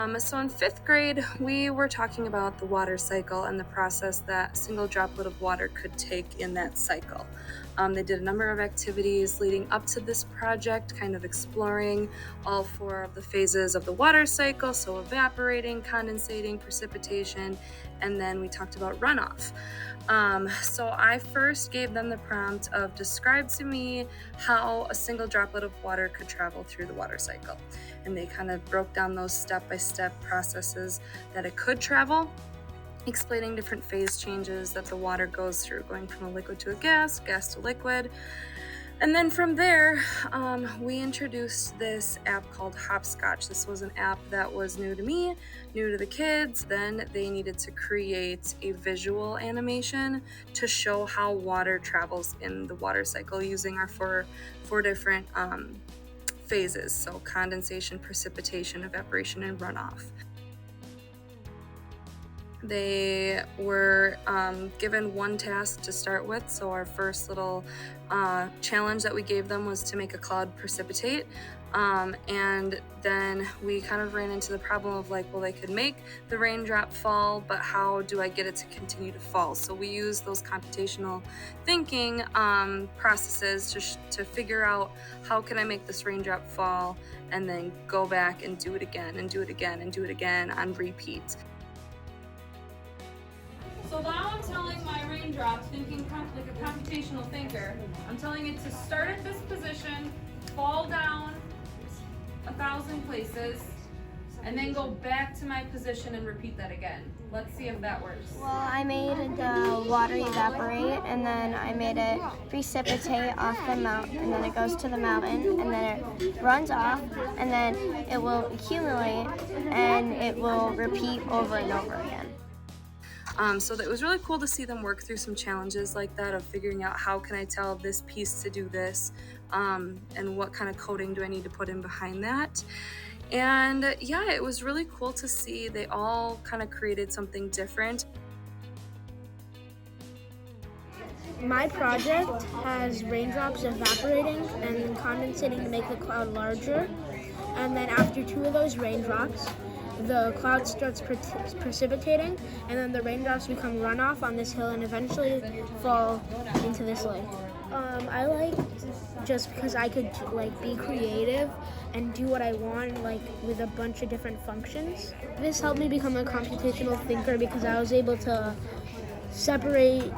So in 5th grade, we were talking about the water cycle and the process that a single droplet of water could take in that cycle. They did a number of activities leading up to this project, kind of exploring all 4 of the phases of the water cycle, so evaporating, condensating, precipitation, and then we talked about runoff. So I first gave them the prompt of describe to me how a single droplet of water could travel through the water cycle. And they kind of broke down those step-by-step processes that it could travel, explaining different phase changes that the water goes through, going from a liquid to a gas to liquid. And then from there, we introduced this app called Hopscotch. This was an app that was new to me, new to the kids. Then they needed to create a visual animation to show how water travels in the water cycle using our four different phases. So condensation, precipitation, evaporation, and runoff. They were given one task to start with, so our first little challenge that we gave them was to make a cloud precipitate, and then we kind of ran into the problem of like, well, they could make the raindrop fall, but how do I get it to continue to fall? So we used those computational thinking processes to figure out how can I make this raindrop fall, and then go back and do it again and do it again and do it again on repeat. So now I'm telling my raindrops, thinking like a computational thinker, I'm telling it to start at this position, fall down 1,000 places, and then go back to my position and repeat that again. Let's see if that works. Well, I made the water evaporate, and then I made it precipitate off the mountain, and then it goes to the mountain, and then it runs off, and then it will accumulate, and it will repeat over and over again. So that was really cool to see them work through some challenges like that of figuring out how can I tell this piece to do this, and what kind of coding do I need to put in behind that. And yeah, it was really cool to see they all kind of created something different. My project has raindrops evaporating and then condensating to make the cloud larger. And then after 2 of those raindrops, the cloud starts precipitating, and then the raindrops become runoff on this hill and eventually fall into this lake. I like just because I could like be creative and do what I want, like with a bunch of different functions. This helped me become a computational thinker because I was able to separate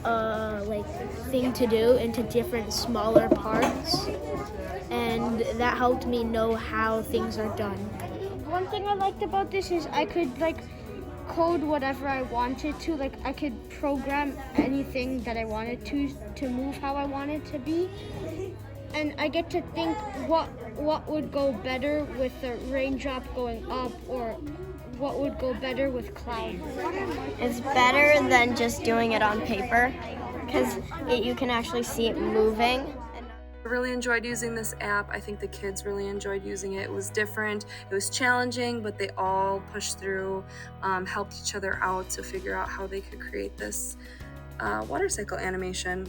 like thing to do into different smaller parts, and that helped me know how things are done. One thing I liked about this is I could like code whatever I wanted to. Like I could program anything that I wanted to move how I wanted to be. And I get to think what would go better with the raindrop going up, or what would go better with clouds. It's better than just doing it on paper, because you can actually see it moving. I really enjoyed using this app. I think the kids really enjoyed using it. It was different, it was challenging, but they all pushed through, helped each other out to figure out how they could create this water cycle animation.